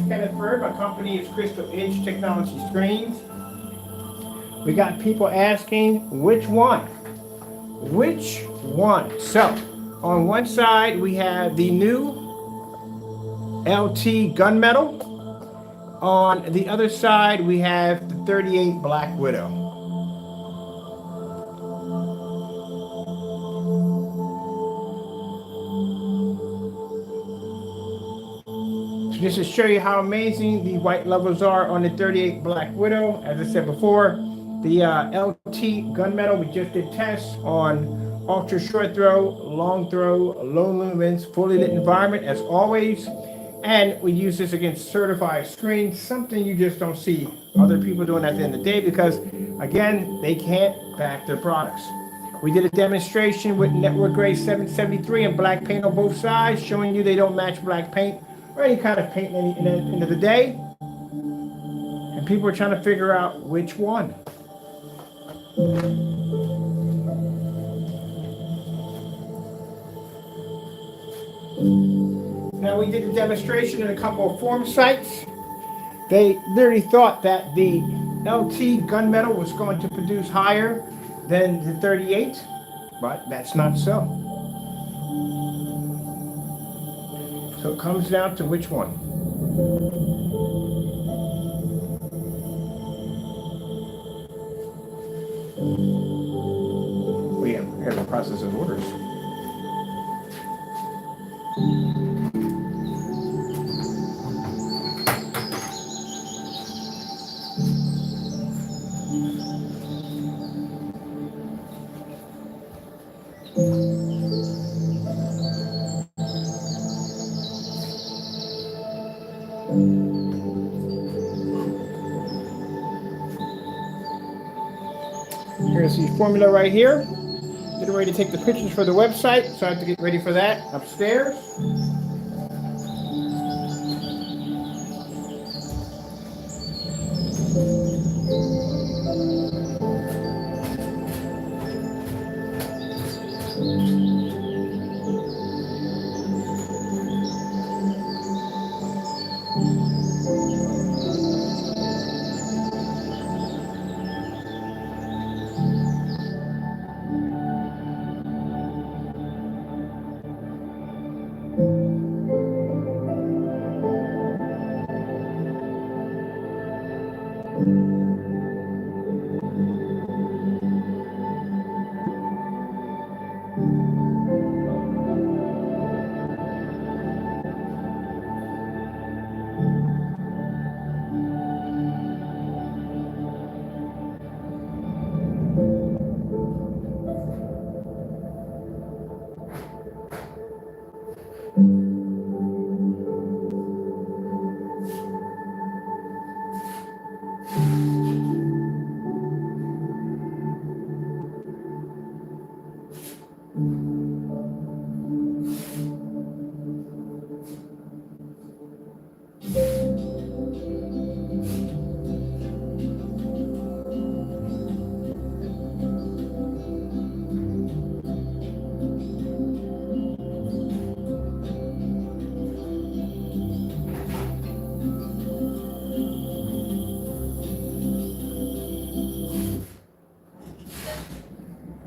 Kenneth Bird. My company is Crystal Edge Technology Screens. We got people asking which one? Which one? So, on one side we have the new LT Gunmetal. On the other side we have the 38 Black Widow. Just to show you how amazing the white levels are on the 38 Black Widow. As I said before, the LT Gunmetal, we just did tests on ultra short throw, long throw, low lumens, fully lit environment as always. And we use this against certified screens, something you just don't see other people doing at the end of the day because, again, they can't back their products. We did a demonstration with network grade 773 and black paint on both sides, showing you they don't match black paint or any kind of paint in the end of the day. And people are trying to figure out which one. Now, we did a demonstration in a couple of forum sites. They literally thought that the LT Gunmetal was going to produce higher than the 38, but that's not so. So it comes down to which one. We have the process of orders. Here's the formula right here. Getting ready to take the pictures for the website, so I have to get ready for that upstairs.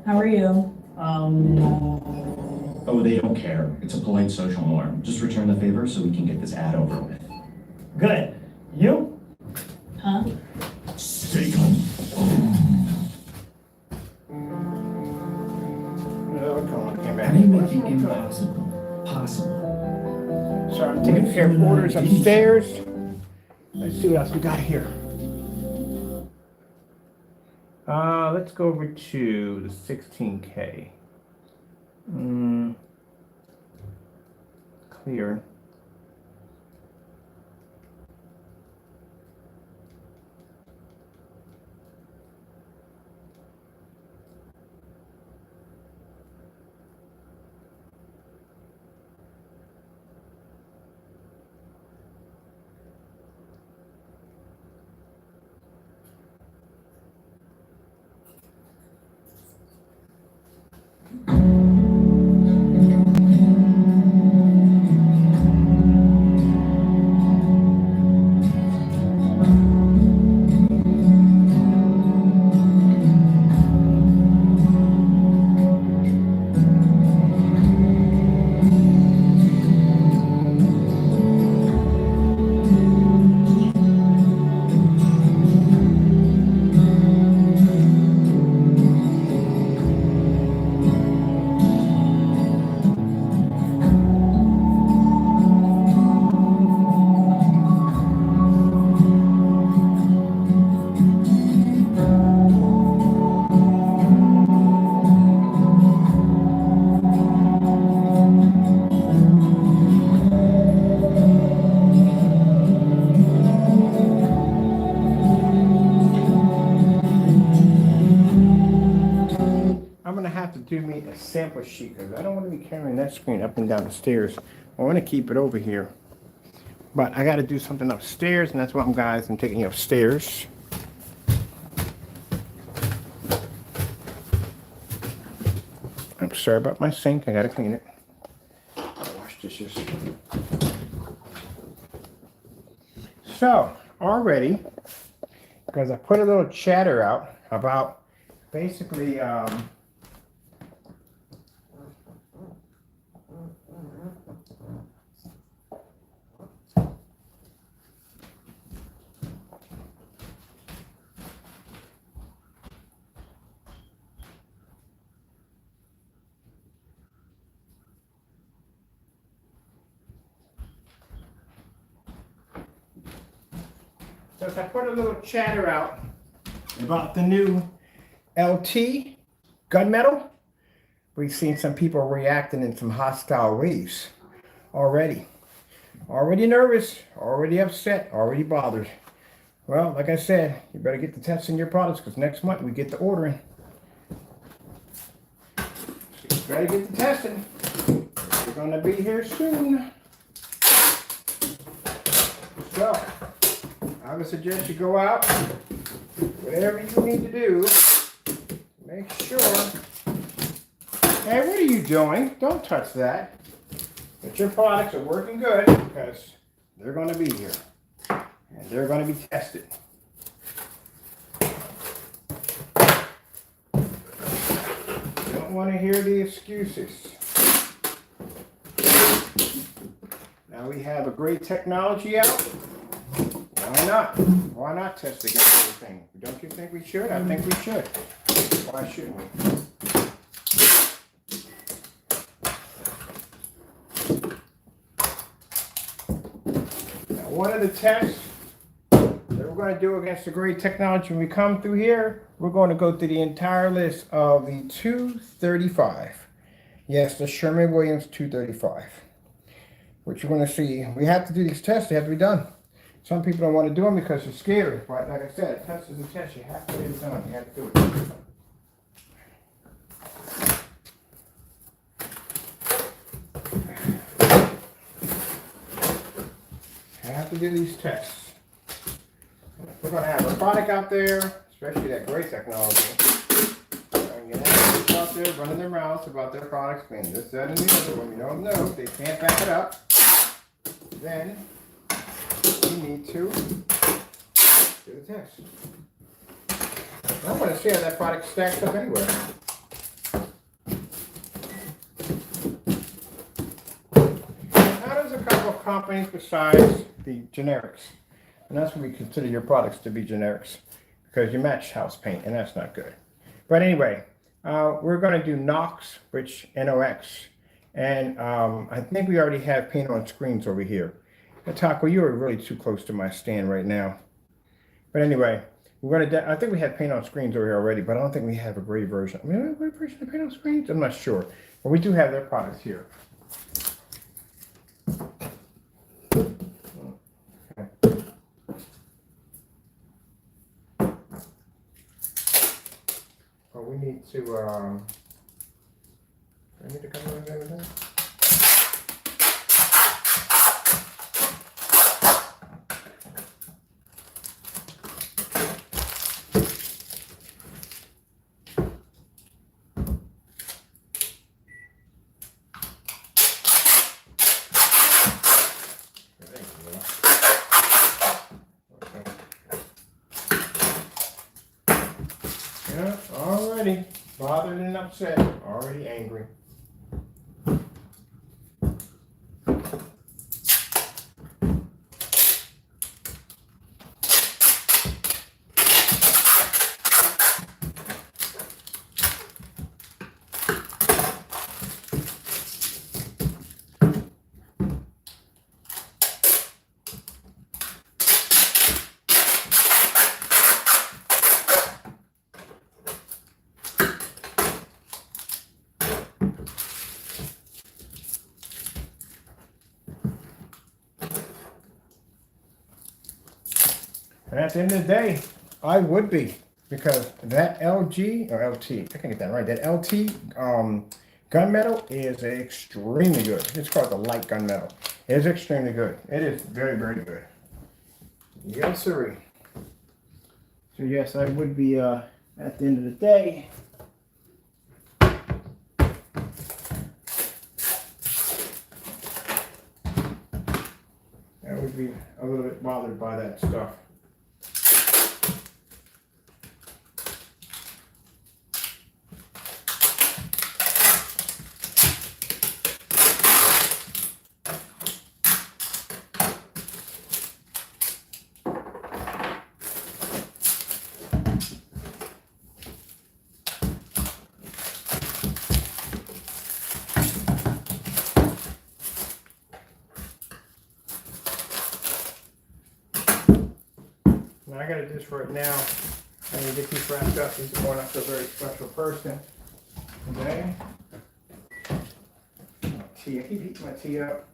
How are you? Oh, they don't care. It's a polite social norm. Just return the favor so we can get this ad over with. Good. You? Huh? Steak 'em. Oh, come on, came back. They make the impossible possible. So I'm taking care of orders upstairs. Let's see what else we got here. Let's go over to the 16K. Clear. do me a sample sheet because I don't want to be carrying that screen up and down the stairs. I want to keep it over here. But I got to do something upstairs, and that's why I'm taking you upstairs. I'm sorry about my sink. I got to clean it. I'll wash dishes. So, already, because I put a little chatter out about basically since I put a little chatter out about the new LT gunmetal, we've seen some people reacting in some hostile ways already. Already nervous, already upset, already bothered. Well, like I said, you better get the testing your products because next month we get the ordering. So you better get the testing. We're going to be here soon. So, I would suggest you go out, whatever you need to do, make sure. Hey, what are you doing? Don't touch that. But your products are working good because they're going to be here and they're going to be tested. You don't want to hear the excuses. Now we have a great technology out. Why not? Why not test against everything? Don't you think we should? I think we should. Why shouldn't we? Now, one of the tests that we're going to do against the great technology when we come through here, we're going to go through the entire list of the 235. Yes, the Sherman-Williams 235. Which you're going to see. We have to do these tests. They have to be done. Some people don't want to do them because they're scared. But like I said, a test is a test. You have to get it done. You have to do it. You have to do these tests. We're going to have a product out there, especially that great technology. And you have people out there running their mouths about their products, being this, that, and the other. When you don't know, they can't back it up. Then you need to do the test. I want to see how that product stacks up anyway. Now there's a couple of companies besides the generics. And that's when we consider your products to be generics. Because you match house paint, and that's not good. But anyway, we're going to do NOx, which NOx. And I think we already have paint on screens over here. Taco, you are really too close to my stand right now. But anyway, we're going to. I think we have paint on screens over here already, but I don't think we have a gray version. I mean, a gray version of paint on screens? I'm not sure. But we do have their products here. Okay. Well, we need to. Do I need to come over there with that? Yeah, already bothered and upset, already angry. And at the end of the day, I would be because that LG or LT, I can't get that right. That LT gunmetal is extremely good. It's called the light gunmetal. It is extremely good. It is very, very good. Yes, sir. So yes, I would be at the end of the day. I would be a little bit bothered by that stuff. Now I gotta do this right now. I need to get these wrapped up. These are going up to a very special person. Okay. My tea. I keep heating my tea up.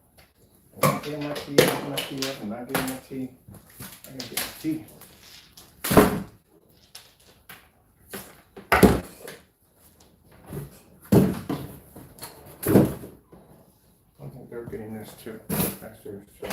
I'm not getting my tea. I'm not getting my tea up. I'm not getting my tea. I gotta get my tea. I think they're getting this too. That's theirs too.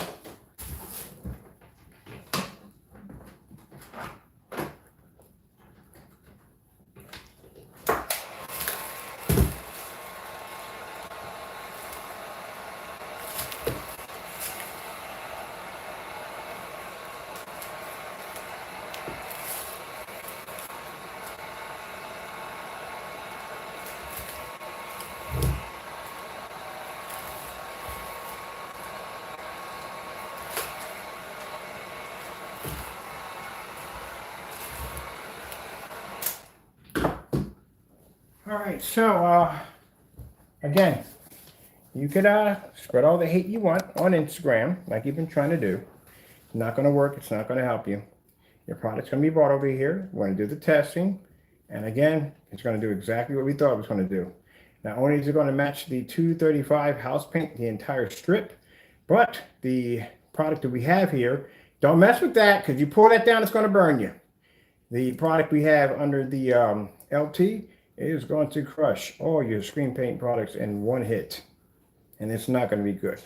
All right, so again, you could spread all the hate you want on Instagram, like you've been trying to do. It's not going to work. It's not going to help you. Your product's going to be brought over here. We're going to do the testing, and again, it's going to do exactly what we thought it was going to do. Not only is it going to match the 235 house paint, the entire strip, but the product that we have here, don't mess with that, because you pull that down, it's going to burn you. The product we have under the LT is going to crush all your screen paint products in one hit, and it's not going to be good.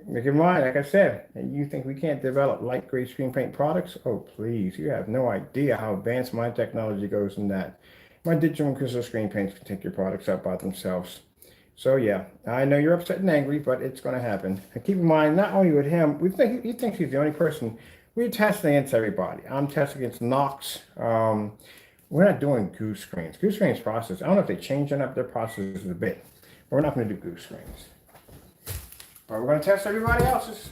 Make in mind, like I said, and you think we can't develop light gray screen paint products? Oh, please, you have no idea how advanced my technology goes in that. My digital and crystal screen paints can take your products up by themselves. So yeah, I know you're upset and angry, but it's going to happen. And keep in mind, not only with him, he thinks he's the only person. We're testing against everybody. I'm testing against Knox. We're not doing goose screens. Goose screens process. I don't know if they changed up their processes a bit, but we're not going to do goose screens. All right, we're going to test everybody else's.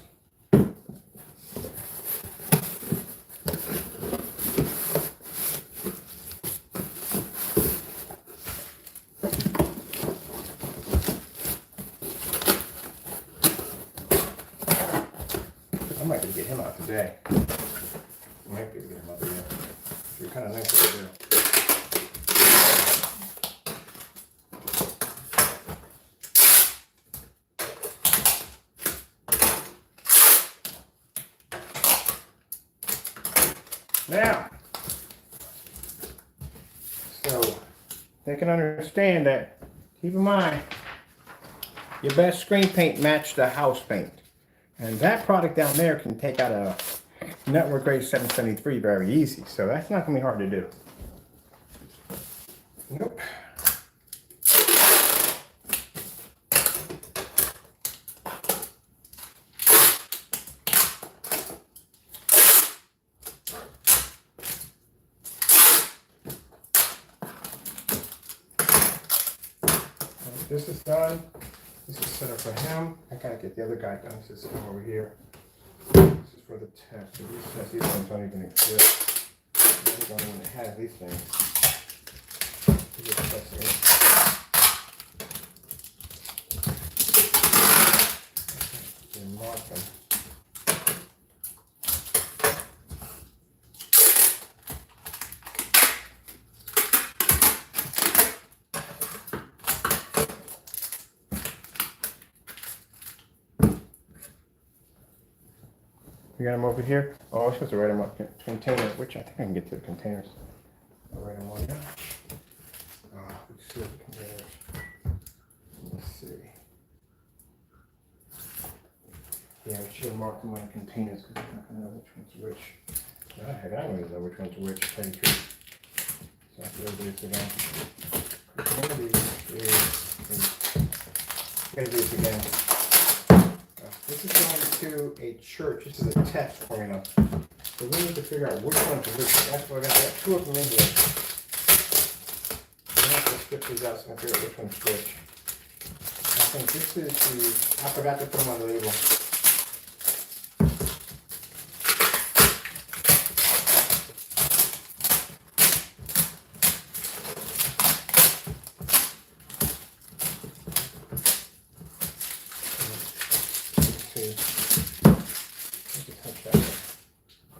I might be able to get him out today. I might be able to get him out today. You're kind of nice over there. Now, so they can understand that, keep in mind, your best screen paint matched the house paint. And that product down there can take out a network grade 773 very easy. So that's not going to be hard to do. Nope. This is done. This is set up for him. I gotta get the other guy done. This is over here. This is for the test. So these tests, these ones don't even exist. I don't even have these things. These are testing. You mark them. You got them over here? Oh, I'm supposed to write them up. Container, which I think I can get to the containers. I'll write them on there. Let's see the containers. Let's see. Yeah, I should have marked them on containers because I'm not going to know which one's which. No, heck, I don't even know which one's which. Tell you the truth. So I have to go do this again. One of these is gotta do this again. This is going to a church. This is a test formula. So we need to figure out which one's which. That's why I got two of them in here. I have to skip these out so I can figure out which one's which. I think this is the, I forgot to put them on the label.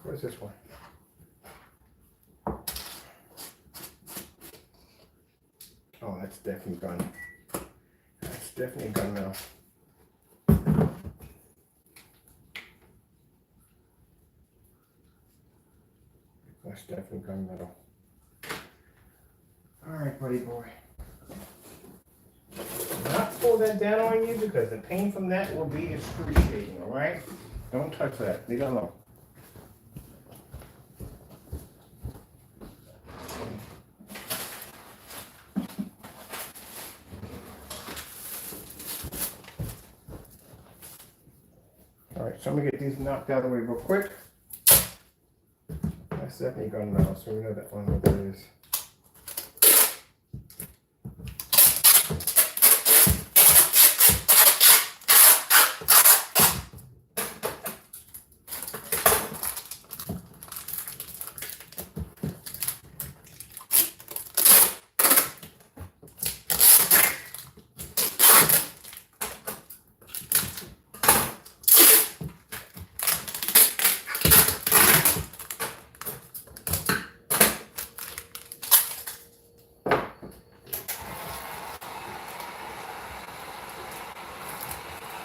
What is this one? Oh, that's definitely gun. That's definitely gunmetal. That's definitely gunmetal. All right, buddy boy. Do not pull that down on you because the pain from that will be excruciating. All right? Don't touch that. Leave it alone. All right, so I'm gonna get these knocked out of the way real quick. That's definitely gunmetal, so we know that one what that is.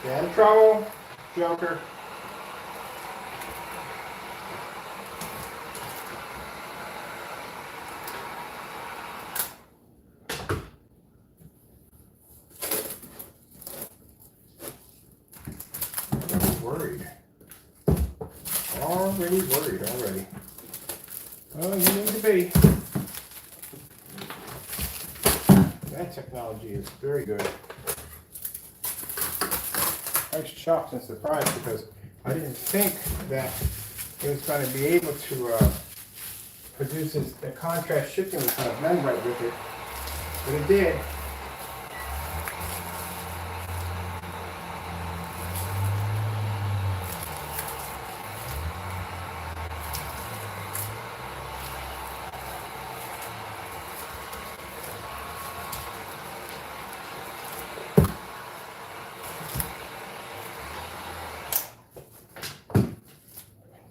Get in trouble, Joker. I'm worried. Already worried already. Oh, you need to be. That technology is very good. I was shocked and surprised because I didn't think that it was going to be able to produce the contrast shifting was kind of done right with it, but it did.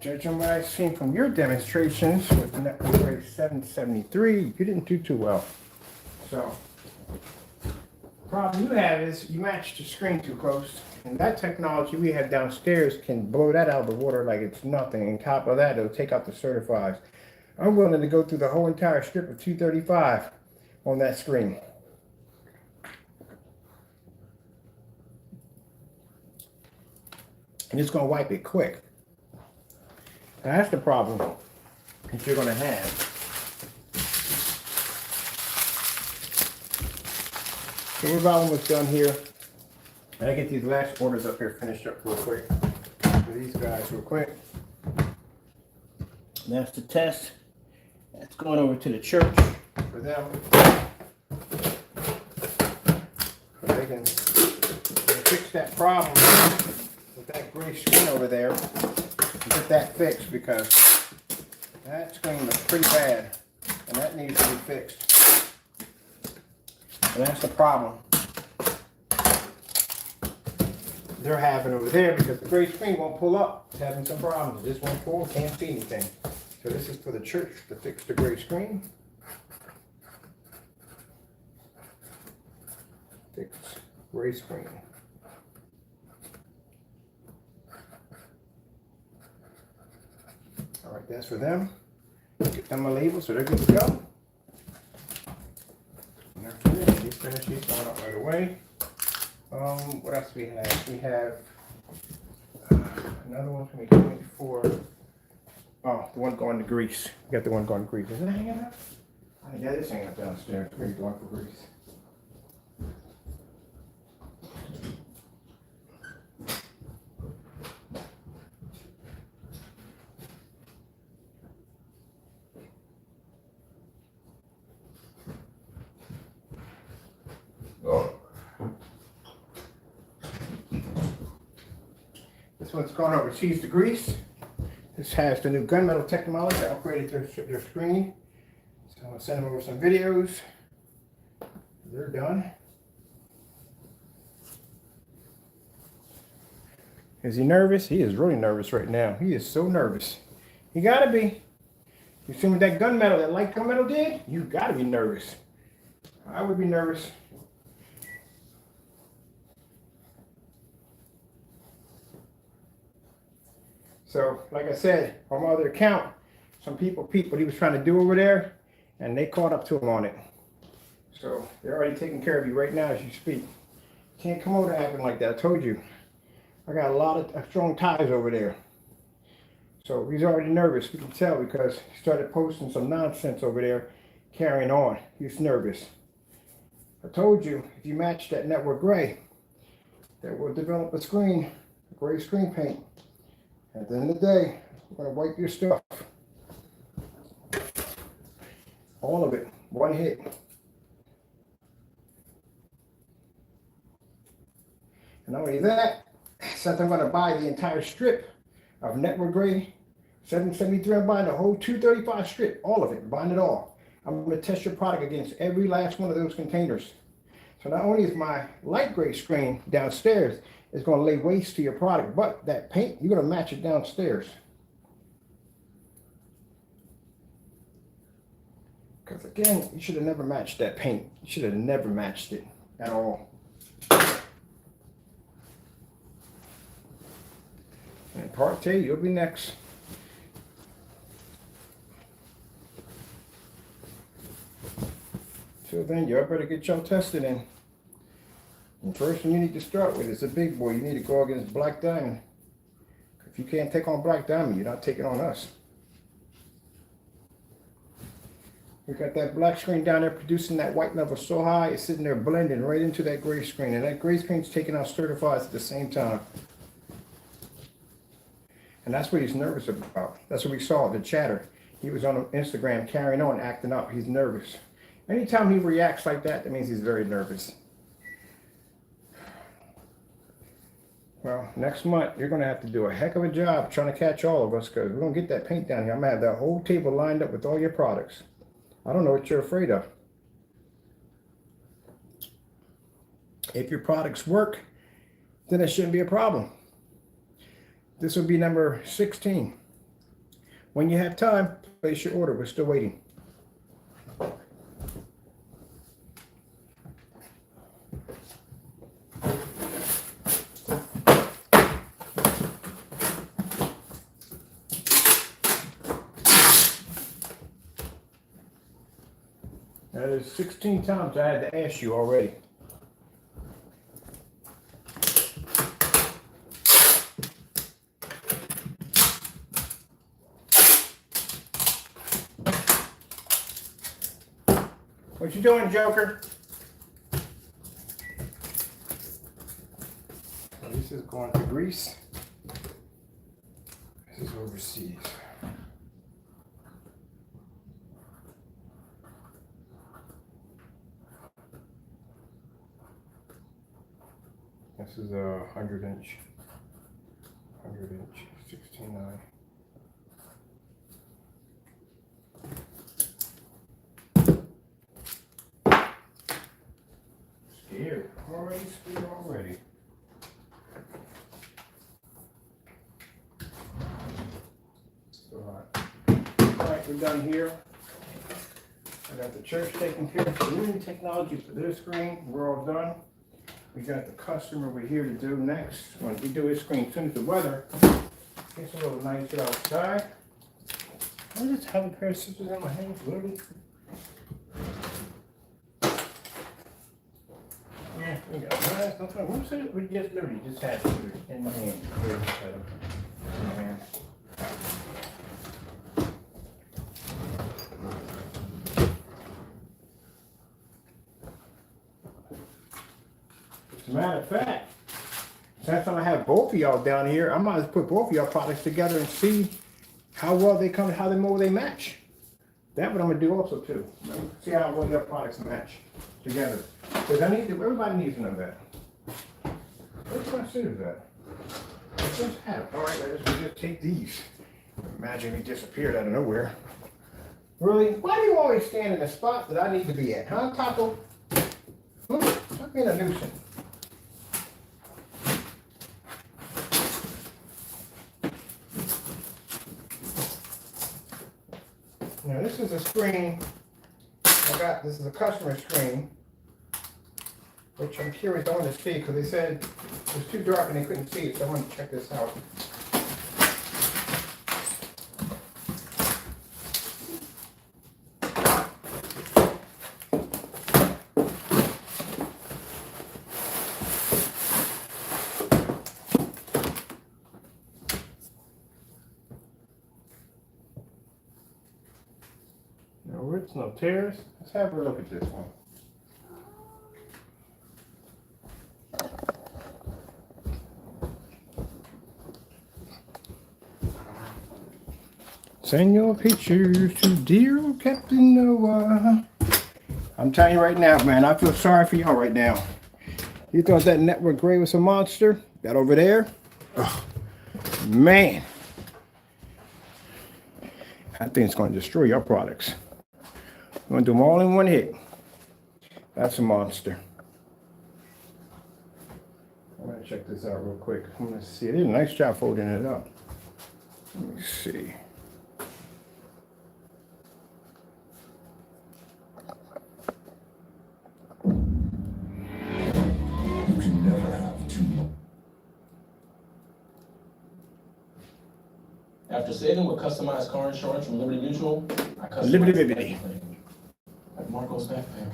Judging what I've seen from your demonstrations with the network rate 773, you didn't do too well. So, the problem you have is you matched the screen too close. And that technology we have downstairs can blow that out of the water like it's nothing. And on top of that, it'll take out the certifies. I'm willing to go through the whole entire strip of 235 on that screen. And it's going to wipe it quick. That's the problem that you're going to have. So we're about almost done here. I gotta get these last orders up here finished up real quick for these guys real quick. That's the test. That's going over to the church for them. So they can fix that problem with that gray screen over there. Get that fixed because that screen looks pretty bad and that needs to be fixed. And that's the problem they're having over there because the gray screen won't pull up. It's having some problems. It just won't pull, can't see anything. So this is for the church to fix the gray screen. Fix gray screen. right, that's for them. Get them a label so they're good to go. And after this, she's finished. She's going up right away. What else we have? We have another one from me coming before. Oh, the one going to Greece. We got the one going to Greece. Isn't it hanging up? Yeah, this hanging up downstairs. We're going for Greece. Oh. This one's going overseas to Greece. This has the new Gunmetal technology. I upgraded their screen. So I'll send them over some videos. They're done. Is he nervous? He is really nervous right now. He is so nervous. He gotta be. You see what that gunmetal, that light gunmetal did? You gotta be nervous. I would be nervous. So, like I said, on my other account, some people peeped what he was trying to do over there, and they caught up to him on it. So, they're already taking care of you right now as you speak. Can't come over acting like that, I told you. I got a lot of strong ties over there. So, he's already nervous, we can tell, because he started posting some nonsense over there, carrying on. He's nervous. I told you, if you match that network gray, that will develop a screen, a gray screen paint. At the end of the day, we're going to wipe your stuff. All of it. One hit. And not only that, since I'm going to buy the entire strip of network gray 773, I'm buying the whole 235 strip. All of it. I'm buying it all. I'm going to test your product against every last one of those containers. So not only is my light gray screen downstairs, it's going to lay waste to your product, but that paint, you're going to match it downstairs. Because again, you should have never matched that paint. You should have never matched it at all. And part 2, you'll be next. Till then, y'all better get y'all tested in. The first one you need to start with is a big boy. You need to go against Black Diamond. If you can't take on Black Diamond, you're not taking on us. We got that black screen down there producing that white level so high, it's sitting there blending right into that gray screen. And that gray screen's taking out certifieds at the same time. And that's what he's nervous about. That's what we saw, the chatter. He was on Instagram carrying on, acting up. He's nervous. Anytime he reacts like that, that means he's very nervous. Well, next month, you're going to have to do a heck of a job trying to catch all of us, because we're going to get that paint down here. I'm going to have that whole table lined up with all your products. I don't know what you're afraid of. If your products work, then it shouldn't be a problem. This will be number 16. When you have time, place your order. We're still waiting. That is 16 times I had to ask you already. What you doing, Joker? This is going to Greece. This is overseas. This is a 100 inch, 16.9. Scared already. So hot. All right, we're done here. I got the church taken care of. The new technology for this screen, we're all done. We got the customer we're here to do next. When we do his screen, as soon as the weather gets a little nicer outside, I just have a pair of scissors in my hand, literally. Yeah, we got knives. What was it? We just literally just had scissors in my hand. Here, in my hand. As a matter of fact, since I have both of y'all down here, I might as well put both of y'all products together and see how well they come, how more they match. That's what I'm gonna do also too. See how well your products match together. Because everybody needs to know that. Where's my scissors at? I just have. All right, let's just take these. Imagine we disappeared out of nowhere. Really? Why do you always stand in the spot that I need to be at, huh, Taco? Stop being a nuisance. Now this is a screen this is a customer screen, which I'm curious, I wanted to see because they said it was too dark and they couldn't see it, so I wanted to check this out. No tears. Let's have a look at this one. Send your pictures to dear Captain Noah. I'm telling you right now, man, I feel sorry for y'all right now. You thought that network gray was a monster? That over there? Oh, man. I think it's going to destroy your products. I'm gonna do them all in one hit. That's a monster. I'm gonna check this out real quick. I'm gonna see. They did a nice job folding it up. Let me see. You can never have too much. After saving with customized car insurance from Liberty Mutual, I customized Liberty. everything. Like Marco's backpack.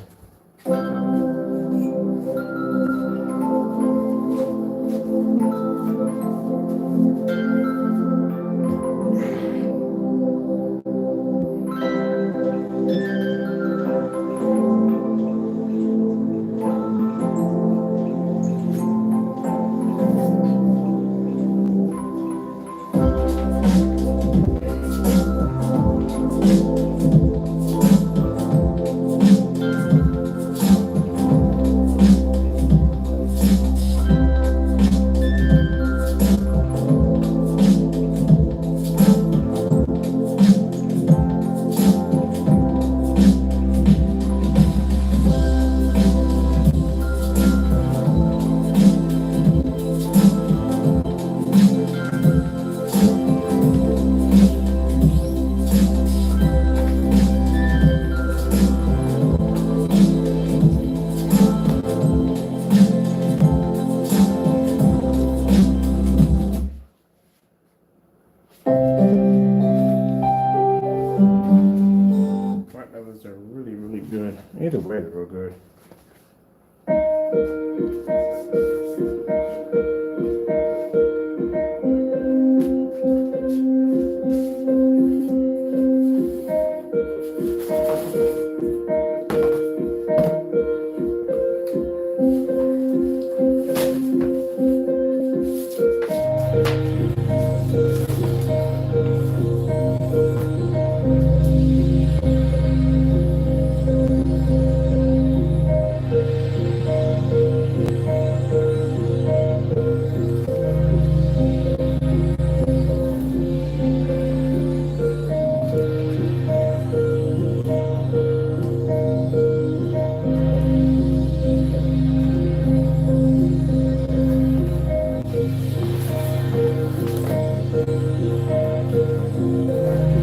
Either way, they're real good.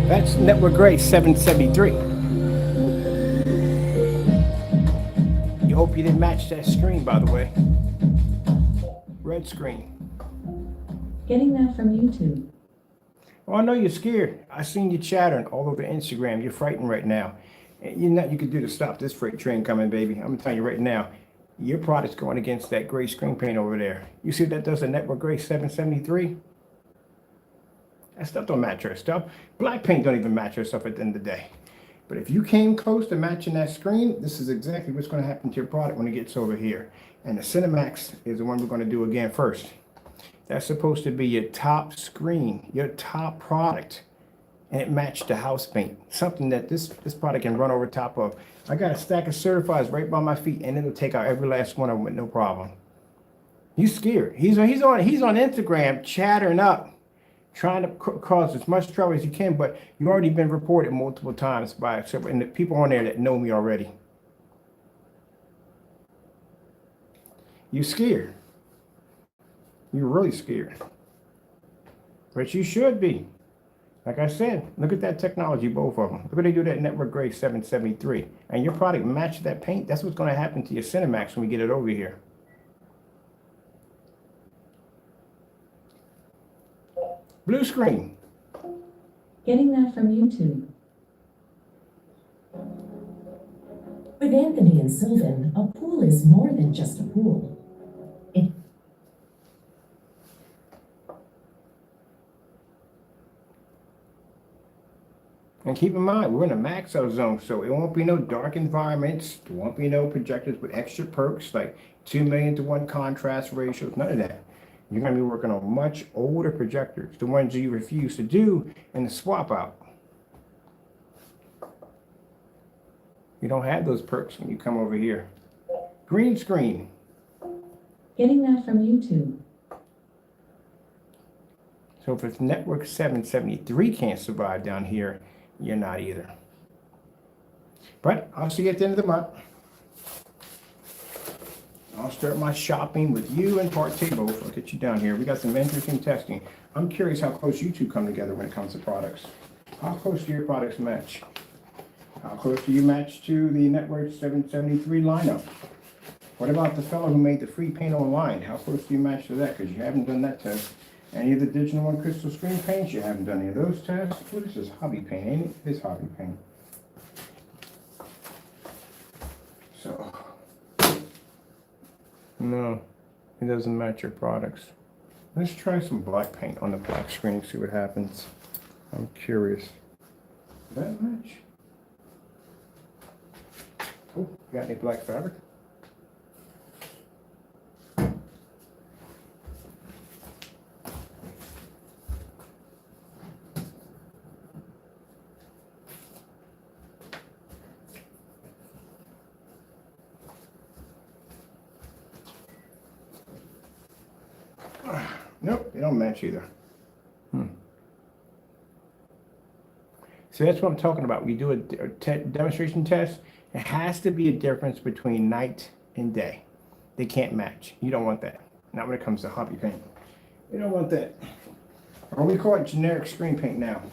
That's Network Gray 773. You hope you didn't match that screen, by the way. Red screen. Getting that from YouTube. Oh, I know you're scared. I seen you chattering all over Instagram. You're frightened right now. And you know what you could do to stop this freight train coming, baby. I'm gonna tell you right now, your product's going against that gray screen paint over there. You see what that does to Network Gray 773? That stuff don't match your stuff. Black paint don't even match your stuff at the end of the day. But if you came close to matching that screen, this is exactly what's going to happen to your product when it gets over here. And the Cinemax is the one we're going to do again first. That's supposed to be your top screen, your top product. And it matched the house paint, something that this product can run over top of. I got a stack of certifieds right by my feet, and it'll take out every last one of them with no problem. You scared. He's on Instagram chattering up, trying to cause as much trouble as you can, but you've already been reported multiple times by and the people on there that know me already. You scared. You're really scared. But you should be. Like I said, look at that technology, both of them. Look what they do that Network Gray 773. And your product matches that paint. That's what's going to happen to your Cinemax when we get it over here. Blue screen. Getting that from YouTube. With Anthony and Sylvan, a pool is more than just a pool. And keep in mind, we're in a max out zone, so it won't be no dark environments. There won't be no projectors with extra perks like 2 million to 1 contrast ratios, none of that. You're going to be working on much older projectors, the ones you refuse to do in the swap out. You don't have those perks when you come over here. Green screen. Getting that from YouTube. So if it's Network 773 can't survive down here, you're not either. But I'll see you at the end of the month. I'll start my shopping with you and Part T both. I'll get you down here. We got some interesting testing. I'm curious how close you two come together when it comes to products. How close do your products match? How close do you match to the Network 773 lineup? What about the fellow who made the free paint online? How close do you match to that? Because you haven't done that test. Any of the Digital One crystal screen paints, you haven't done any of those tests. What is this hobby paint, ain't it? It's hobby paint. So, no, it doesn't match your products. Let's try some black paint on the black screen and see what happens. I'm curious. Does that match? Oh, got any black fabric? Nope, they don't match either. So that's what I'm talking about. We do a demonstration test. It has to be a difference between night and day. They can't match. You don't want that. Not when it comes to hobby paint. You don't want that. Or we call it generic screen paint now.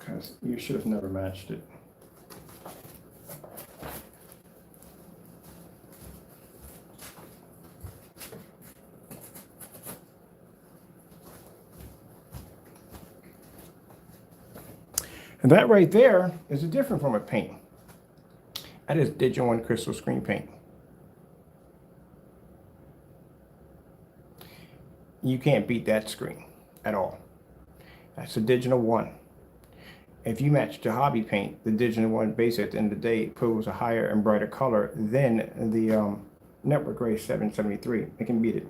Because you should have never matched it. And that right there is a different form of paint. That is Digital One crystal screen paint. You can't beat that screen at all. That's a Digital One. If you match to hobby paint, the Digital One base at the end of the day pulls a higher and brighter color than the Network Gray 773. It can beat it.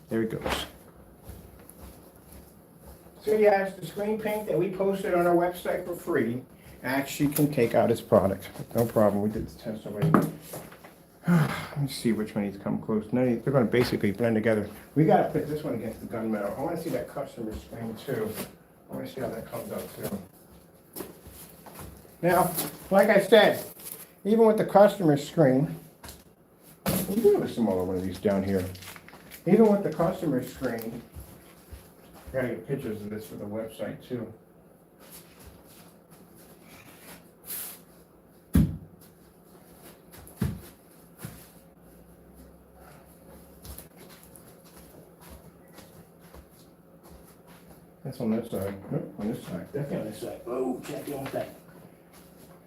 There it goes. So yes, the screen paint that we posted on our website for free actually can take out its product. No problem. We did the test already. Let me see which one needs to come close. No, they're going to basically blend together. We got to put this one against the gunmetal. I want to see that customer screen too. I want to see how that comes out too. Now, like I said, even with the customer screen, we'll do a smaller one of these down here. Even with the customer screen, I gotta get pictures of this for the website too. That's on this side. Nope, on this side. Definitely on this side. Oh, check on that.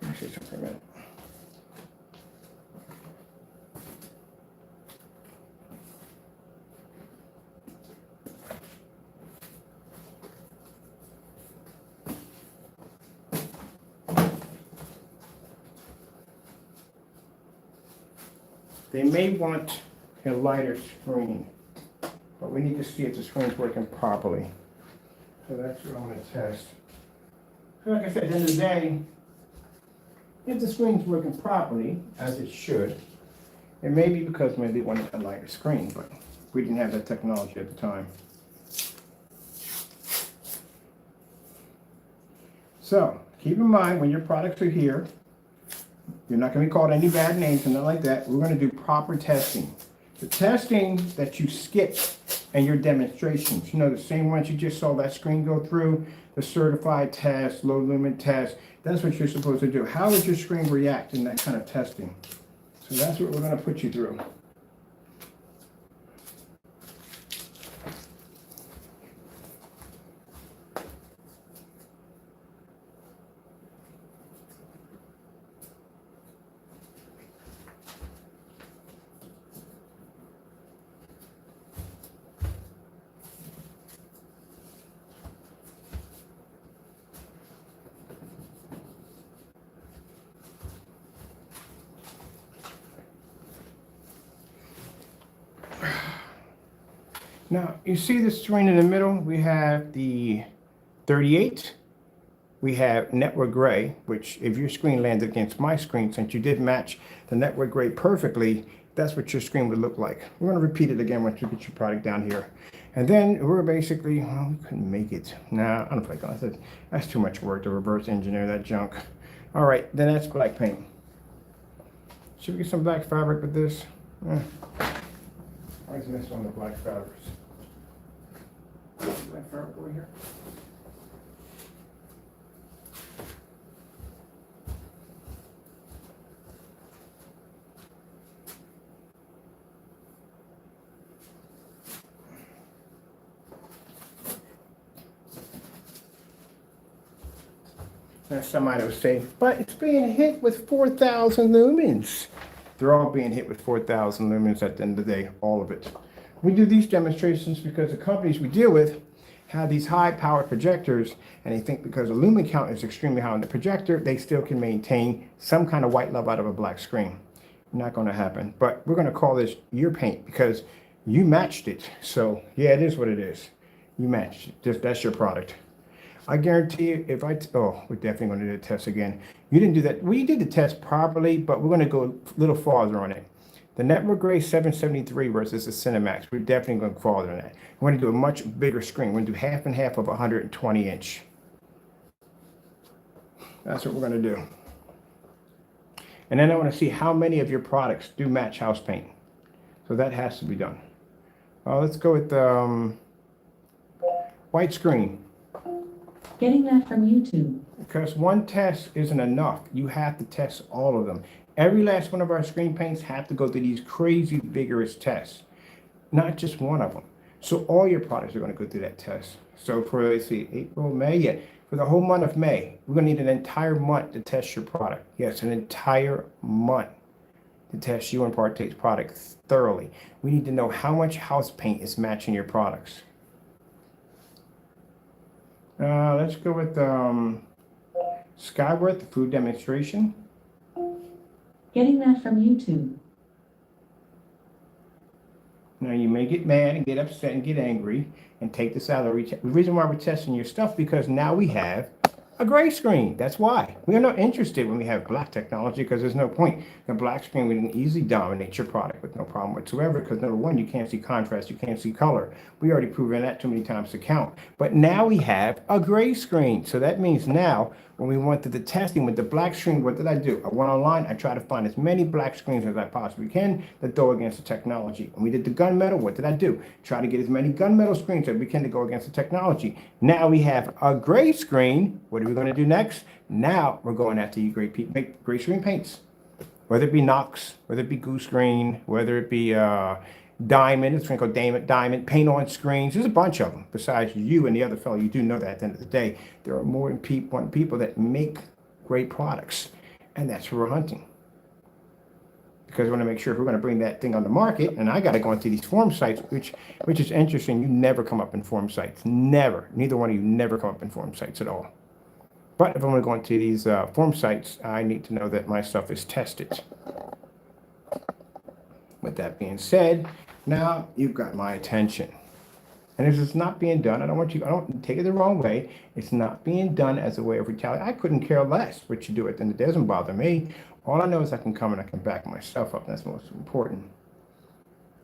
Let me see something for a minute. They may want a lighter screen, but we need to see if the screen's working properly. So that's what I'm gonna test. So like I said, at the end of the day, if the screen's working properly, as it should, it may be because maybe they wanted a lighter screen, but we didn't have that technology at the time. So keep in mind when your products are here, you're not going to be called any bad names and nothing like that. We're going to do proper testing. The testing that you skipped in your demonstrations, you know, the same ones you just saw that screen go through, the certified test, low lumen test, that's what you're supposed to do. How would your screen react in that kind of testing? So that's what we're going to put you through. Now, you see the screen in the middle? We have the 38. We have network gray, which if your screen landed against my screen, since you did match the network gray perfectly, that's what your screen would look like. We're going to repeat it again once you get your product down here. And then we're basically, well, we couldn't make it. Nah, I don't think that's too much work to reverse engineer that junk. All right, then that's black paint. Should we get some black fabric with this? Always miss on the black fabrics. Black fabric over here. Now somebody will say, but it's being hit with 4,000 lumens. They're all being hit with 4,000 lumens at the end of the day, all of it. We do these demonstrations because the companies we deal with have these high-powered projectors, and they think because the lumen count is extremely high on the projector, they still can maintain some kind of white level out of a black screen. Not going to happen. But we're going to call this your paint because you matched it. So yeah, it is what it is. You matched it. That's your product. I guarantee you, if we're definitely going to do the test again. You didn't do that. We did the test properly, but we're going to go a little farther on it. The network gray 773 versus the Cinemax, we're definitely going to go farther than that. We're going to do a much bigger screen. We're going to do half and half of 120 inch. That's what we're going to do. And then I want to see how many of your products do match house paint. So that has to be done. Let's go with white screen. Getting that from YouTube. Because one test isn't enough. You have to test all of them. Every last one of our screen paints have to go through these crazy vigorous tests. Not just one of them. So all your products are going to go through that test. So for, let's see, April, May, yeah. For the whole month of May, we're going to need an entire month to test your product. Yes, an entire month to test you and Partake's product thoroughly. We need to know how much house paint is matching your products. Let's go with Skyward, the food demonstration. Getting that from YouTube. Now you may get mad and get upset and get angry and take this out of the reason why we're testing your stuff because now we have a gray screen. That's why. We are not interested when we have black technology because there's no point. The black screen we can easily dominate your product with no problem whatsoever because number one, you can't see contrast, you can't see color. We already proven that too many times to count. But now we have a gray screen. So that means now when we went to the testing with the black screen, what did I do? I went online, I tried to find as many black screens as I possibly can that go against the technology. When we did the gunmetal, what did I do? Try to get as many gunmetal screens as we can to go against the technology. Now we have a gray screen. What are we going to do next? Now we're going after you make gray screen paints. Whether it be Knox, whether it be Goose Green, whether it be Diamond, it's called Diamond, paint on screens. There's a bunch of them. Besides you and the other fellow, you do know that at the end of the day, there are more than people that make great products, and that's who we're hunting. Because we want to make sure if we're going to bring that thing on the market, and I got to go into these forum sites, which is interesting. You never come up in forum sites, never. Neither one of you never come up in forum sites at all. But if I'm going to go into these forum sites, I need to know that my stuff is tested. With that being said, now you've got my attention. And this is not being done. I don't take it the wrong way. It's not being done as a way of retaliation. I couldn't care less what you do at the end. It doesn't bother me. All I know is I can come and I can back myself up. That's most important.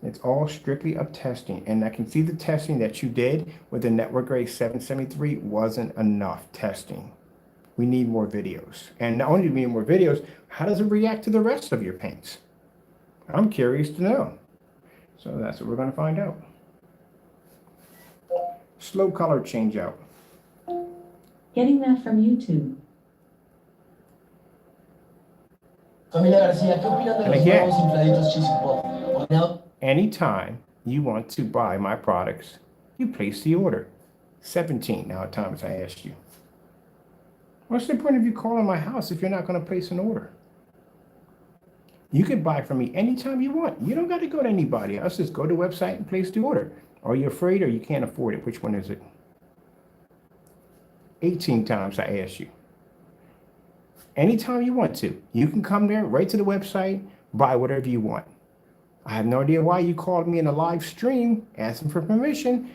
It's all strictly of testing. And I can see the testing that you did with the network grade 773 wasn't enough testing. We need more videos. And not only do we need more videos, how does it react to the rest of your paints? I'm curious to know. So that's what we're going to find out. Slow color change out. Getting that from YouTube. Familia García, ¿qué opinan de And los again, nuevos infladitos Cheesy Pop? Now, anytime you want to buy my products, you place the order. 17 now at times I asked you. What's the point of you calling my house if you're not going to place an order? You can buy from me anytime you want. You don't got to go to anybody else. Just go to the website and place the order. Are you afraid or you can't afford it? Which one is it? 18 times I asked you. Anytime you want to. You can come there, right to the website, buy whatever you want. I have no idea why you called me in a live stream asking for permission.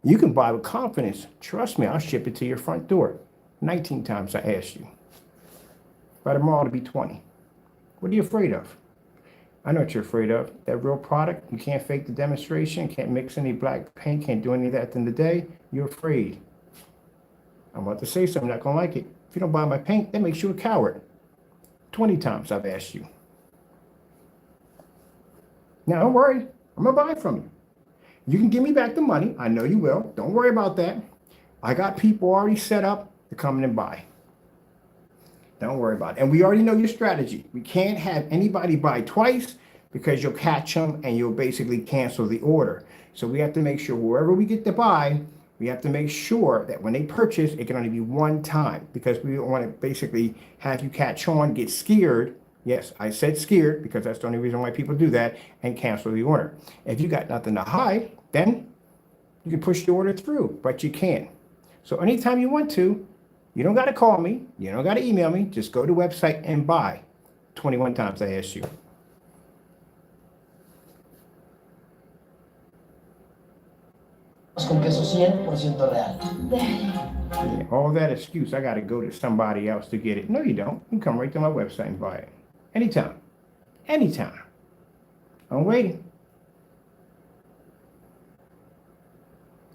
You can buy with confidence. Trust me, I'll ship it to your front door. 19 times I asked you. By tomorrow to be 20. What are you afraid of? I know what you're afraid of. That real product, you can't fake the demonstration, can't mix any black paint, can't do any of that at the end of the day. You're afraid. I'm about to say something, not gonna like it. If you don't buy my paint, that makes you a coward. 20 times I've asked you. Now don't worry, I'm gonna buy from you. You can give me back the money, I know you will. Don't worry about that. I got people already set up to come in and buy. Don't worry about it. And we already know your strategy. We can't have anybody buy twice because you'll catch them and you'll basically cancel the order. So we have to make sure wherever we get to buy, we have to make sure that when they purchase, it can only be one time because we don't want to basically have you catch on, get scared. Yes, I said scared because that's the only reason why people do that and cancel the order. If you got nothing to hide, then you can push the order through, but you can. So anytime you want to, you don't got to call me. You don't got to email me. Just go to the website and buy. 21 times I asked you. con queso 100% real. Yeah, all that excuse, I got to go to somebody else to get it. No, you don't. You can come right to my website and buy it. Anytime. Anytime. I'm waiting.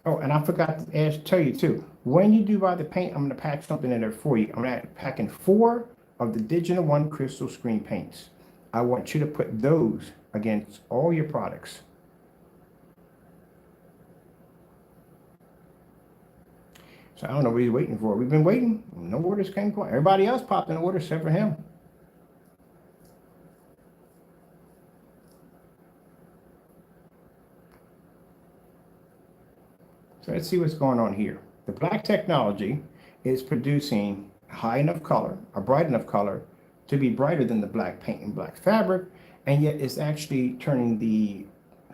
Oh, and I forgot to tell you too. When you do buy the paint, I'm going to pack something in there for you. I'm going to pack in 4 of the Digital One Crystal Screen paints. I want you to put those against all your products. So I don't know what he's waiting for. We've been waiting. No orders came quite. Everybody else popped in order except for him. So let's see what's going on here. The black technology is producing high enough color, or bright enough color, to be brighter than the black paint and black fabric, and yet it's actually turning the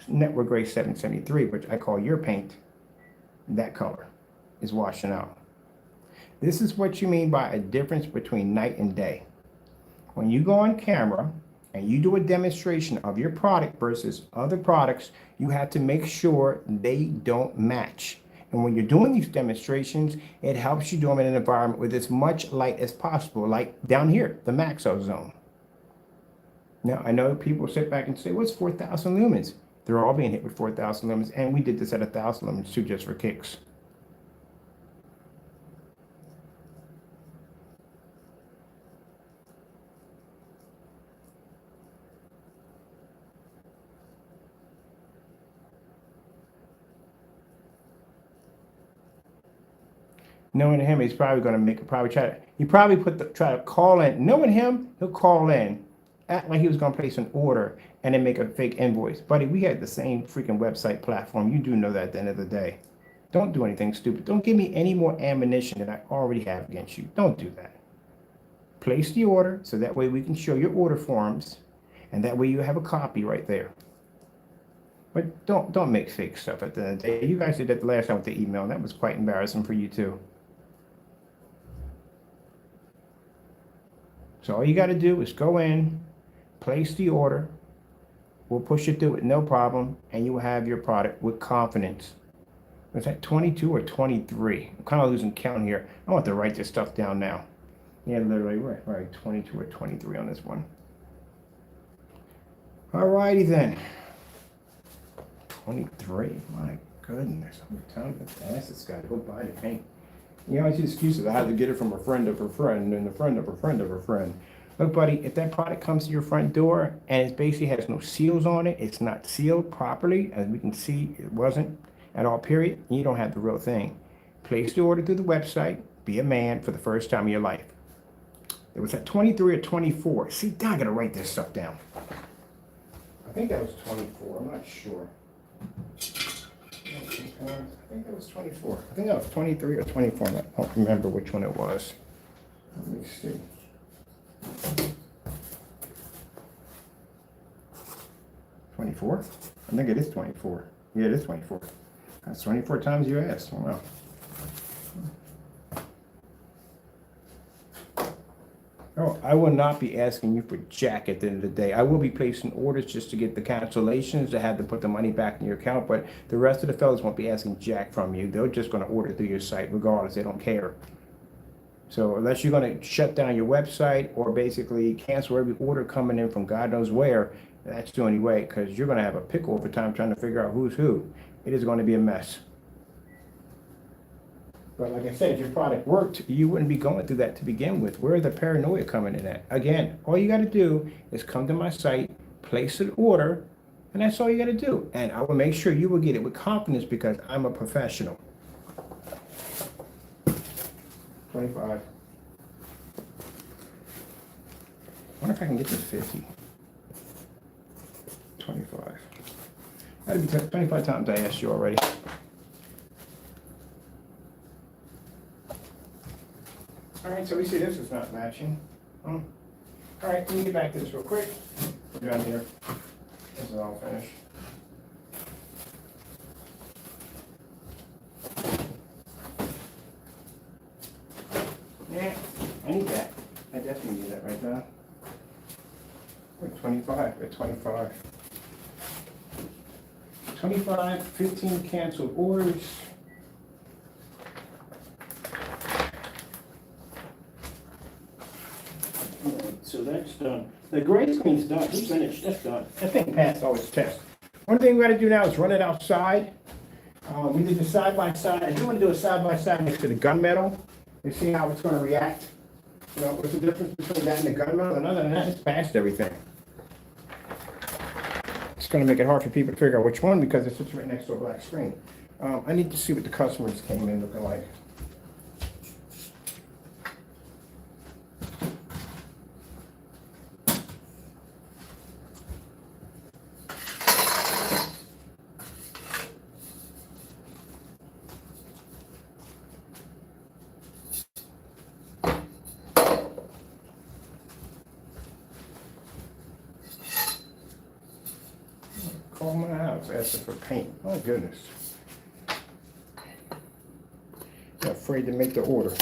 network gray 773, which I call your paint, that color is washing out. This is what you mean by a difference between night and day. When you go on camera and you do a demonstration of your product versus other products, you have to make sure they don't match. And when you're doing these demonstrations, it helps you do them in an environment with as much light as possible, like down here, the Maxo zone. Now, I know people sit back and say, what's 4,000 lumens? They're all being hit with 4,000 lumens, and we did this at 1,000 lumens too, just for kicks. Knowing him, he's probably going to try to call in. Knowing him, he'll call in act like he was gonna place an order and then make a fake invoice. Buddy, we had the same freaking website platform. You do know that at the end of the day. Don't do anything stupid. Don't give me any more ammunition than I already have against you. Don't do that. Place the order so that way we can show your order forms, and that way you have a copy right there. But don't make fake stuff at the end of the day. You guys did that the last time with the email, and that was quite embarrassing for you too. So all you got to do is go in, place the order. We'll push it through with no problem, and you will have your product with confidence. Was that 22 or 23? I'm kind of losing count here. I want to write this stuff down now. Yeah, literally, right, 22 or 23 on this one. All righty then. 23, my goodness. I'm telling you, fast got to go buy the paint. You always use excuses. I had to get it from a friend of a friend and a friend of a friend of a friend. Look, buddy, if that product comes to your front door and it basically has no seals on it, it's not sealed properly, as we can see, it wasn't at all, period, you don't have the real thing. Place the order through the website. Be a man for the first time in your life. It was at 23 or 24. See, now I gotta write this stuff down. I think that was 24. I'm not sure. I think that was 24. I think that was 23 or 24. I don't remember which one it was. Let me see. 24? I think it is 24. Yeah, it is 24. That's 24 times you asked. Wow. Oh, I will not be asking you for jack at the end of the day. I will be placing orders just to get the cancellations, to have to put the money back in your account, but the rest of the fellas won't be asking jack from you. They're just going to order through your site regardless. They don't care. So unless you're going to shut down your website or basically cancel every order coming in from God knows where, that's the only way, because you're going to have a pickle over time trying to figure out who's who. It is going to be a mess. But like I said, if your product worked, you wouldn't be going through that to begin with. Where the paranoia coming in at? Again, all you got to do is come to my site, place an order, and that's all you got to do. And I will make sure you will get it with confidence because I'm a professional. 25. I wonder if I can get to 50. 25. That'd be 25 times I asked you already. All right, so we see this is not matching. All right, let me get back to this real quick. We're done here. This is all finished. Yeah, I need that. I definitely need that right now. We're 25, at 25. 25, 15 canceled orders. So that's done. The gray screen's done. It's finished. That's done. That thing passed all its tests. One thing we got to do now is run it outside. We did the side by side. I do want to do a side by side next to the gunmetal. You see how it's going to react. You know, what's the difference between that and the gunmetal? And other than that, it's passed everything. It's going to make it hard for people to figure out which one because it sits right next to a black screen. I need to see what the customers came in looking like. Call my house asking for paint. Oh goodness. I'm afraid to make the order.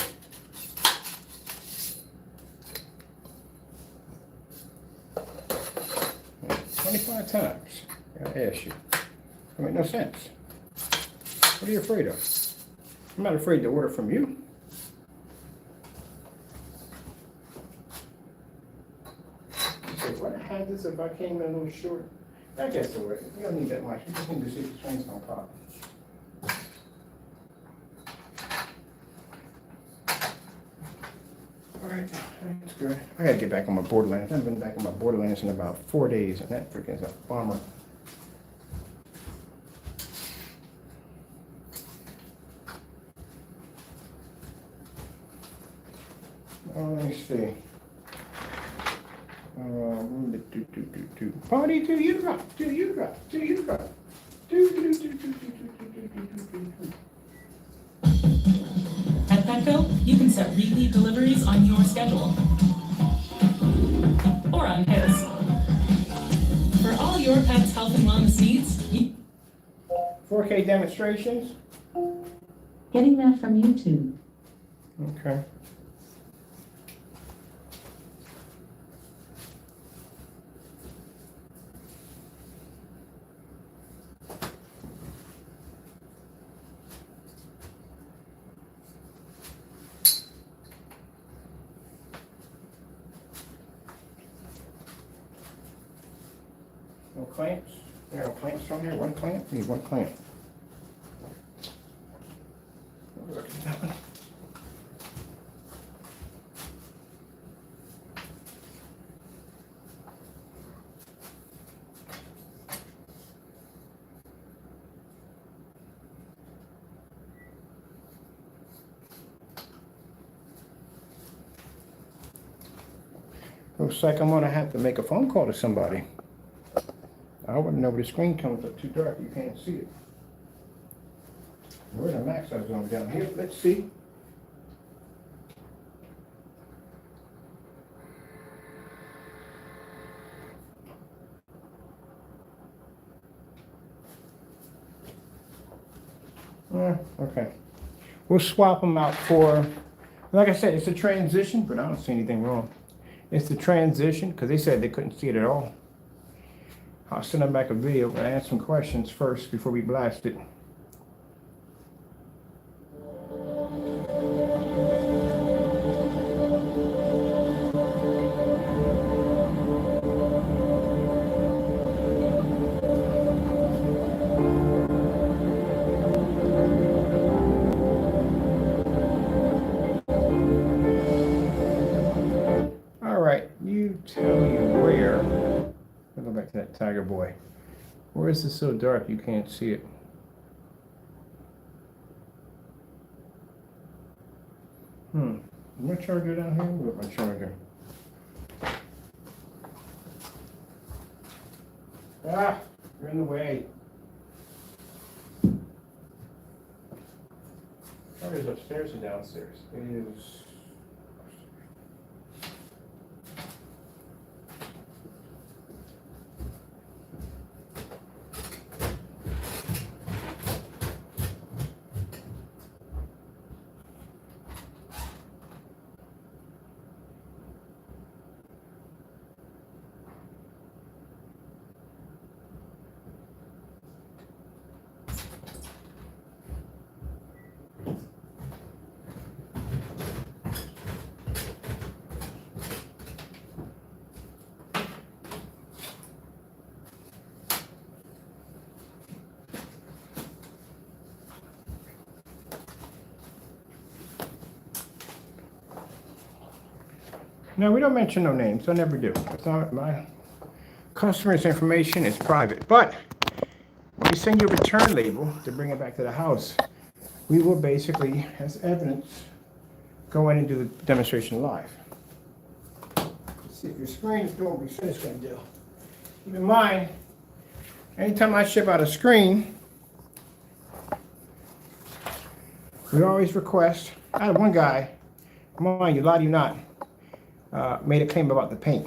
Yeah, 25 times. I ask you. That make no sense. What are you afraid of? I'm not afraid to order from you. Okay, what I had this if I came in a little short? I guess it would. You don't need that much. You just need to see if the train's gonna pop. Alright, that's good. I gotta get back on my Borderlands. I haven't been back on my Borderlands in about 4 days, and that freaking is a bummer. Let me see. Party till you drop, till you drop, till you drop. At Petco, you can set repeat deliveries on your schedule. Or on his. For all your pet's health and wellness needs, 4K demonstrations. Getting that from YouTube. Okay. No clamps? There are clamps on there? One clamp? Need one clamp. Look at that one. Looks like I'm gonna have to make a phone call to somebody. I wouldn't know, but the screen comes up too dark, you can't see it. Where's the max size on down here? Let's see. Okay. We'll swap them out for, like I said, it's a transition, but I don't see anything wrong. It's the transition, because they said they couldn't see it at all. I'll send them back a video, but I ask some questions first before we blast it. All right, you tell me where. I'll go back to that Tiger Boy. Where is this so dark you can't see it? Is my charger down here? Where's my charger? Ah, you're in the way. Charger's upstairs and downstairs. It is. No, we don't mention no names. I never do. It's not my customer's information is private. But when we send you a return label to bring it back to the house, we will basically, as evidence, go in and do the demonstration live. Let's see if your screen is doing what we said it's going to do. Keep in mind, anytime I ship out a screen, we always request. I had one guy, mind you, lie to you not, made a claim about the paint.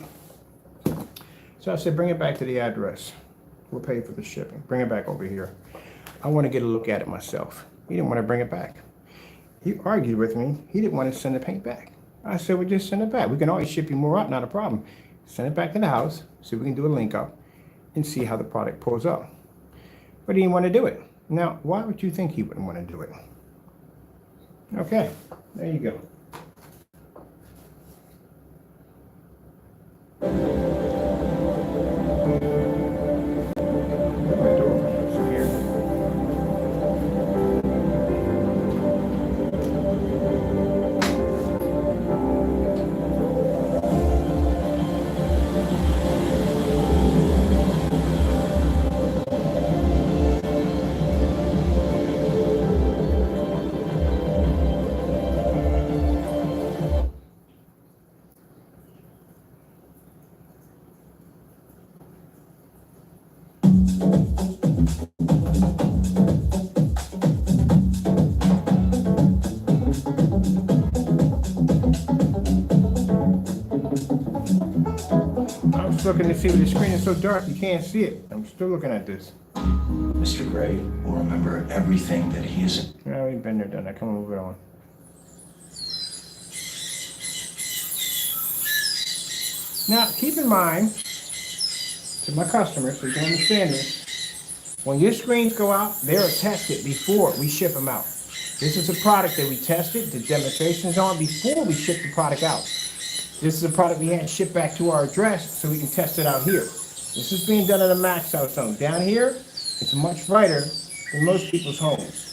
So I said, bring it back to the address. We'll pay for the shipping. Bring it back over here. I want to get a look at it myself. He didn't want to bring it back. He argued with me. He didn't want to send the paint back. I said, well, just send it back. We can always ship you more out, not a problem. Send it back to the house, so we can do a link up and see how the product pulls up. But he didn't want to do it. Now, why would you think he wouldn't want to do it? Okay, there you go. I'm just looking to see, the screen is so dark you can't see it. I'm still looking at this. Mr. Gray will remember everything that he is. No, we've been there, done that. Come on, move it on. Now, keep in mind, to my customers, so you can understand this, when your screens go out, they are tested before we ship them out. This is a product that we tested, the demonstrations on, before we ship the product out. This is a product we had shipped back to our address so we can test it out here. This is being done in a max out zone. Down here, it's much brighter than most people's homes.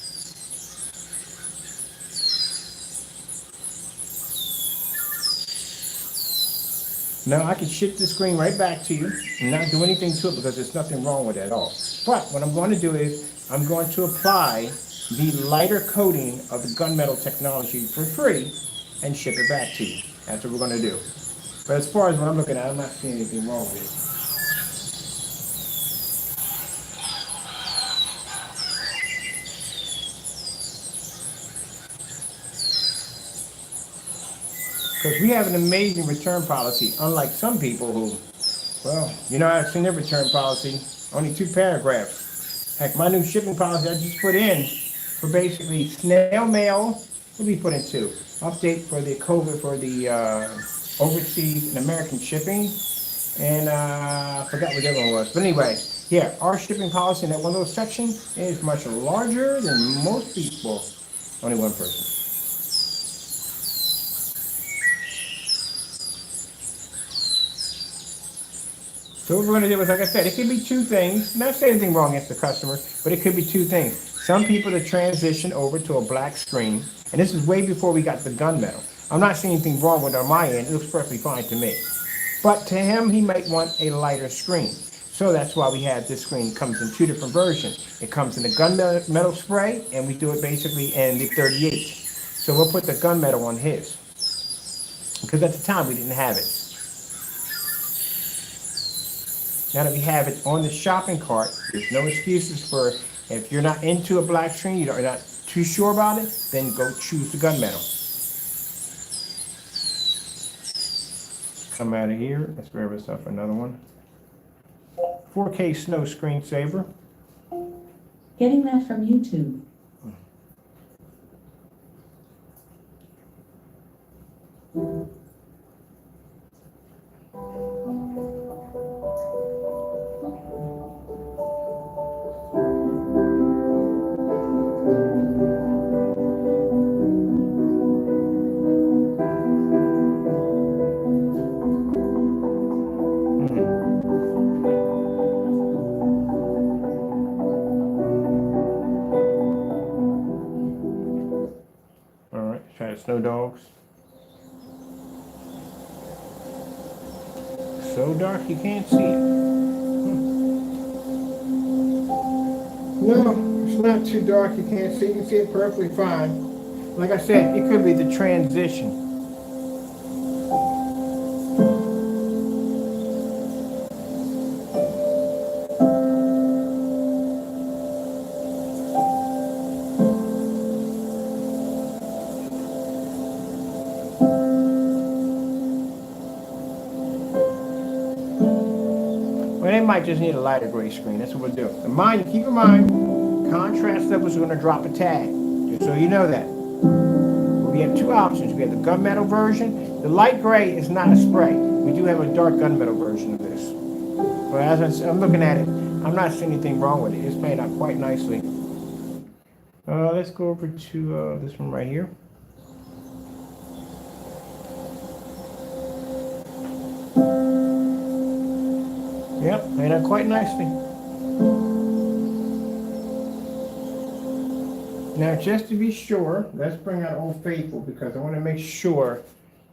Now I can ship the screen right back to you and not do anything to it because there's nothing wrong with it at all. But what I'm going to do is I'm going to apply the lighter coating of the gunmetal technology for free and ship it back to you. That's what we're going to do. But as far as what I'm looking at, I'm not seeing anything wrong with it. Because we have an amazing return policy, unlike some people who, well, you know, I've seen their return policy, only 2 paragraphs. Heck, my new shipping policy I just put in for basically snail mail, what did we put in 2? Update for the COVID, for the overseas and American shipping, and I forgot what the other one was. But anyway, yeah, our shipping policy in that one little section is much larger than most people, only one person. So what we're going to do is, like I said, it could be 2 things. Not saying anything wrong against the customer, but it could be 2 things. Some people to transition over to a black screen, and this is way before we got the gunmetal. I'm not seeing anything wrong with it on my end. It looks perfectly fine to me. But to him, he might want a lighter screen. So that's why we have this screen. It comes in 2 different versions. It comes in the gunmetal spray, and we do it basically in the 38. So we'll put the gunmetal on his. Because at the time, we didn't have it. Now that we have it on the shopping cart, there's no excuses for, if you're not into a black screen, you're not too sure about it, then go choose the gunmetal. Come out of here. Let's grab ourselves another one. 4K snow screensaver. Getting that from YouTube. Try the snow dogs. So dark you can't see it. No, it's not too dark you can't see. You can see it perfectly fine. Like I said, it could be the transition. They might just need a lighter gray screen. That's what we'll do. And mind, keep in mind, contrast levels are going to drop a tag, just so you know that. We have 2 options. We have the gunmetal version. The light gray is not a spray. We do have a dark gunmetal version of this. But as I'm looking at it, I'm not seeing anything wrong with it. It's playing out quite nicely. Let's go over to this one right here. Yep, made out quite nicely. Now, just to be sure, let's bring out Old Faithful because I want to make sure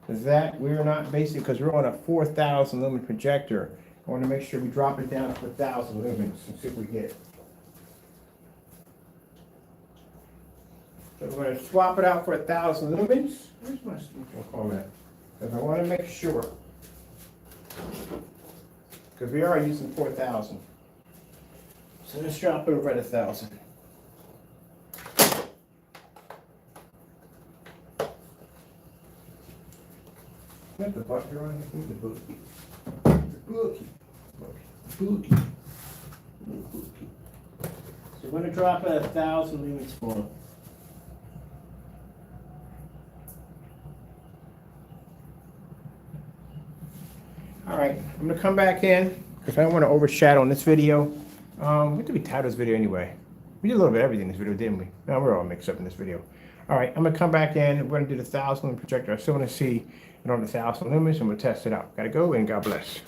that we're not basically, because we're on a 4,000 lumen projector, I want to make sure we drop it down to 1,000 lumens and see if we get it. So we're going to swap it out for 1,000 lumens. Where's my format? Because I want to make sure. Because we are using 4,000. So let's drop it over at 1,000. Got the button on it. The book. The book. booty. So we're gonna drop it 1,000 lumens for him. All right, I'm gonna come back in because I don't want to overshadow in this video. What did we title this video anyway? We did a little bit of everything in this video, didn't we? No, we're all mixed up in this video. All right, I'm gonna come back in. We're gonna do the 1,000 lumen projector. I still want to see it on the 1,000 lumens, and we'll test it out. Gotta go, and God bless.